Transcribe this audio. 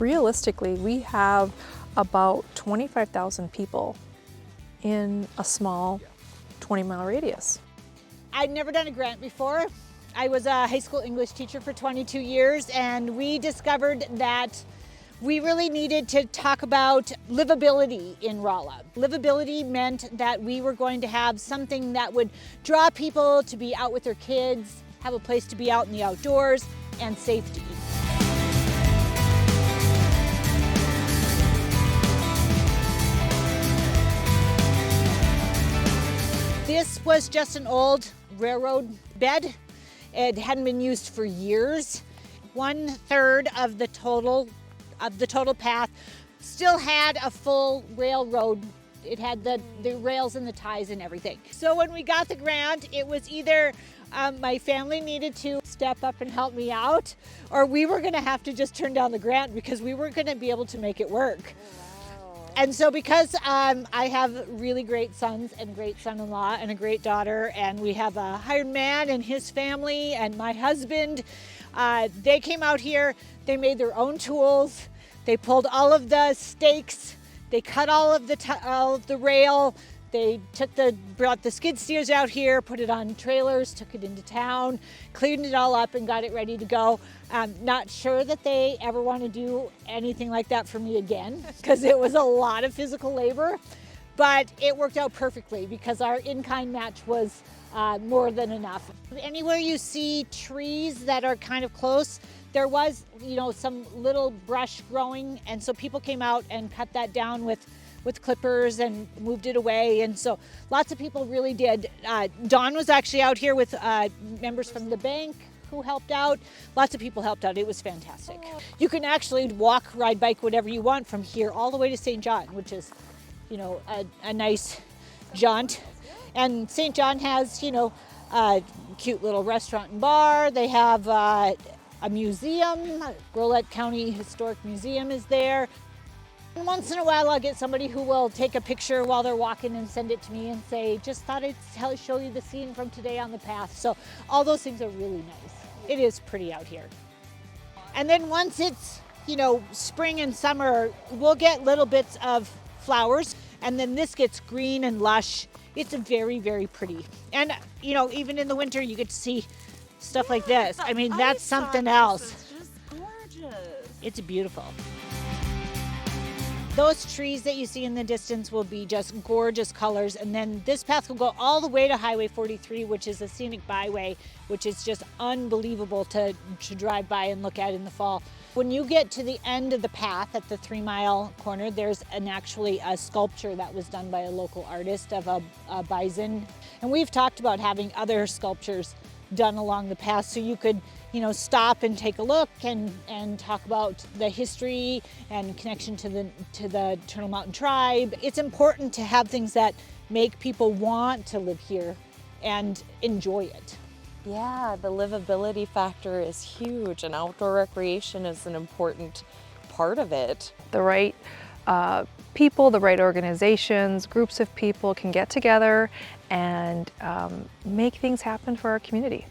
Realistically, we have about 25,000 people in a small 20-mile radius. I'd never done a grant before. I was a high school English teacher for 22 years, and we discovered that we really needed to talk about livability in Rolla. Livability meant that we were going to have something that would draw people to be out with their kids, have a place to be out in the outdoors, and safety. This was just an old railroad bed. It hadn't been used for years. 1/3 of the total path still had a full railroad. It had the rails and the ties and everything. So when we got the grant, it was either my family needed to step up and help me out, or we were gonna have to just turn down the grant because we weren't gonna be able to make it work. And so because I have really great sons and great son-in-law and a great daughter, and we have a hired man and his family and my husband, they came out here, they made their own tools, they pulled all of the stakes, they cut all of the rail, they brought the skid steers out here, put it on trailers, took it into town, cleaned it all up and got it ready to go. Not sure that they ever want to do anything like that for me again, because it was a lot of physical labor, but it worked out perfectly because our in-kind match was more than enough. Anywhere you see trees that are kind of close, there was, some little brush growing, and so people came out and cut that down with clippers and moved it away, and so lots of people really did. Dawn was actually out here with members from the bank who helped out. Lots of people helped out. It was fantastic. You can actually walk, ride, bike, whatever you want from here all the way to St. John, which is, a nice jaunt. And St. John has, a cute little restaurant and bar. They have a museum. Rolla County Historic Museum is there. Once in a while I'll get somebody who will take a picture while they're walking and send it to me and say, just thought I'd show you the scene from today on the path. So all those things are really nice. It is pretty out here. And then once it's, spring and summer, we'll get little bits of flowers, and then this gets green and lush. It's very, very pretty. And, even in the winter you get to see stuff like this. I mean, that's something else. It's just gorgeous. It's beautiful. Those trees that you see in the distance will be just gorgeous colors, and then this path will go all the way to Highway 43, which is a scenic byway, which is just unbelievable to drive by and look at in the fall. When you get to the end of the path at the 3-mile corner, there's actually a sculpture that was done by a local artist of a bison. And we've talked about having other sculptures done along the path so you could stop and take a look and talk about the history and connection to the Turtle Mountain tribe. It's important to have things that make people want to live here and enjoy it. Yeah, the livability factor is huge, and outdoor recreation is an important part of it. The right people, the right organizations, groups of people can get together and make things happen for our community.